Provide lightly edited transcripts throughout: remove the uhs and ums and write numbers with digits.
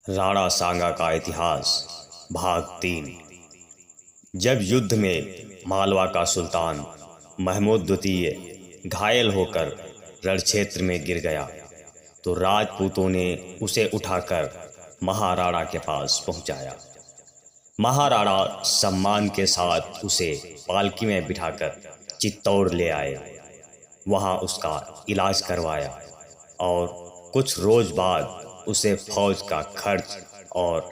राणा सांगा का इतिहास भाग 3। जब युद्ध में मालवा का सुल्तान महमूद द्वितीय घायल होकर रणक्षेत्र में गिर गया तो राजपूतों ने उसे उठाकर महाराणा के पास पहुंचाया। महाराणा सम्मान के साथ उसे पालकी में बिठाकर चित्तौड़ ले आए। वहां उसका इलाज करवाया और कुछ रोज बाद उसे फौज का खर्च और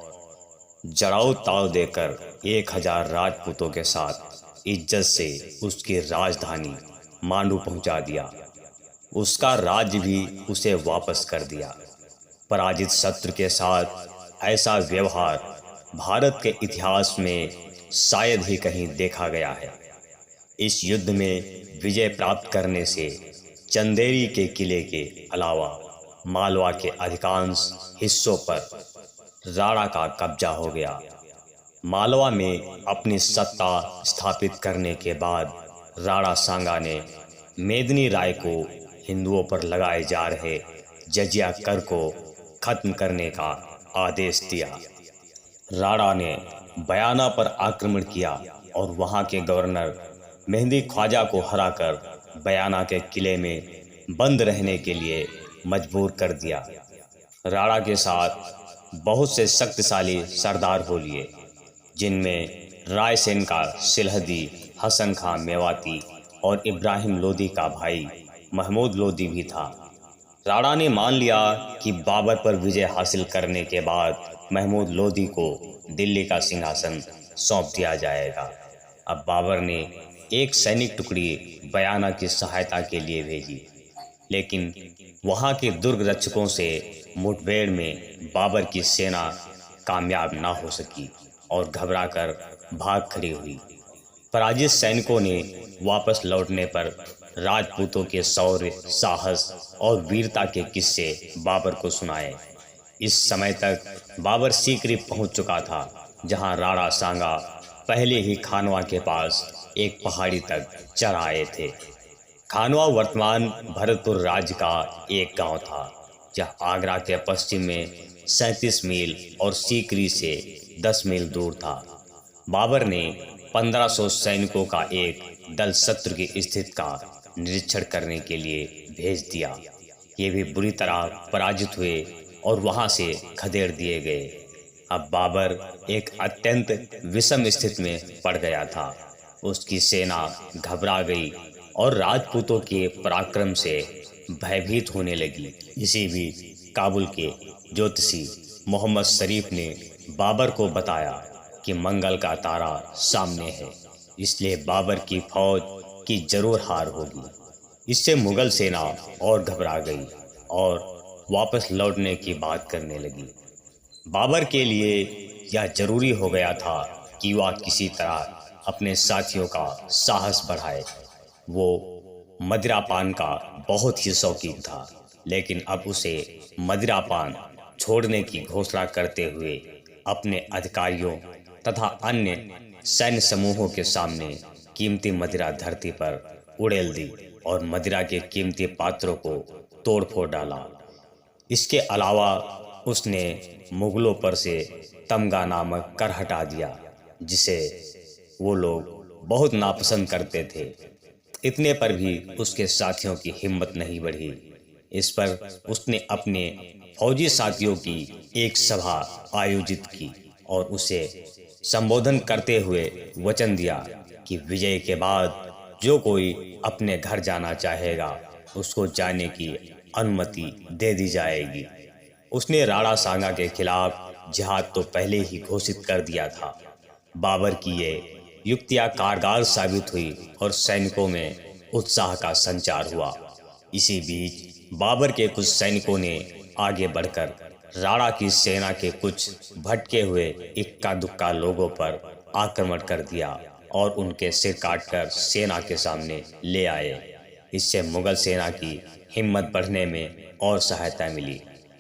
जड़ाऊ ताव देकर 1000 राजपूतों के साथ इज्जत से उसकी राजधानी मांडू पहुंचा दिया। उसका राज्य भी उसे वापस कर दिया। पराजित शत्रु के साथ ऐसा व्यवहार भारत के इतिहास में शायद ही कहीं देखा गया है। इस युद्ध में विजय प्राप्त करने से चंदेरी के किले के अलावा मालवा के अधिकांश हिस्सों पर राणा का कब्जा हो गया। मालवा में अपनी सत्ता स्थापित करने के बाद राणा सांगा ने मेदिनी राय को हिंदुओं पर लगाए जा रहे जजिया कर को खत्म करने का आदेश दिया। राणा ने बयाना पर आक्रमण किया और वहां के गवर्नर मेहंदी ख्वाजा को हराकर बयाना के किले में बंद रहने के लिए मजबूर कर दिया। राणा के साथ बहुत से शक्तिशाली सरदार हो लिए, जिनमें रायसेन का सिलहदी, हसन खां मेवाती और इब्राहिम लोदी का भाई महमूद लोदी भी था। राणा ने मान लिया कि बाबर पर विजय हासिल करने के बाद महमूद लोदी को दिल्ली का सिंहासन सौंप दिया जाएगा। अब बाबर ने एक सैनिक टुकड़ी बयाना की सहायता के लिए भेजी, लेकिन वहां के दुर्ग रक्षकों से मुठभेड़ में बाबर की सेना कामयाब ना हो सकी और घबराकर भाग खड़ी हुई। पराजित सैनिकों ने वापस लौटने पर राजपूतों के शौर्य, साहस और वीरता के किस्से बाबर को सुनाए। इस समय तक बाबर सीकरी पहुंच चुका था, जहां राणा सांगा पहले ही खानवा के पास एक पहाड़ी तक चढ़ आए थे। खानवा वर्तमान भरतपुर राज्य का एक गांव था, जहां आगरा के पश्चिम में 37 मील और सीकरी से 10 मील दूर था। बाबर ने 1500 सैनिकों का एक दल शत्रु की स्थिति का निरीक्षण करने के लिए भेज दिया। ये भी बुरी तरह पराजित हुए और वहां से खदेड़ दिए गए। अब बाबर एक अत्यंत विषम स्थिति में पड़ गया था। उसकी सेना घबरा गई और राजपूतों के पराक्रम से भयभीत होने लगी। इसी बीच काबुल के ज्योतिषी मोहम्मद शरीफ ने बाबर को बताया कि मंगल का तारा सामने है, इसलिए बाबर की फौज की जरूर हार होगी। इससे मुगल सेना और घबरा गई और वापस लौटने की बात करने लगी। बाबर के लिए यह जरूरी हो गया था कि वह किसी तरह अपने साथियों का साहस बढ़ाए। वो मदिरापान का बहुत ही शौकीन था, लेकिन अब उसे मदिरापान छोड़ने की घोषणा करते हुए अपने अधिकारियों तथा अन्य सैन्य समूहों के सामने कीमती मदिरा धरती पर उड़ेल दी और मदिरा के कीमती पात्रों को तोड़ फोड़ डाला। इसके अलावा उसने मुगलों पर से तमगा नामक कर हटा दिया, जिसे वो लोग बहुत नापसंद करते थे। इतने पर भी उसके साथियों की हिम्मत नहीं बढ़ी। इस पर उसने अपने फौजी साथियों की एक सभा आयोजित की और उसे संबोधन करते हुए वचन दिया कि विजय के बाद जो कोई अपने घर जाना चाहेगा, उसको जाने की अनुमति दे दी जाएगी। उसने राणा सांगा के खिलाफ जिहाद तो पहले ही घोषित कर दिया था। बाबर की ये युक्तियां कारगर साबित हुई और सैनिकों में उत्साह का संचार हुआ। इसी बीच बाबर के कुछ सैनिकों ने आगे बढ़कर राणा की सेना के कुछ भटके हुए इक्का दुक्का लोगों पर आक्रमण कर दिया और उनके सिर काटकर सेना के सामने ले आए। इससे मुगल सेना की हिम्मत बढ़ने में और सहायता मिली।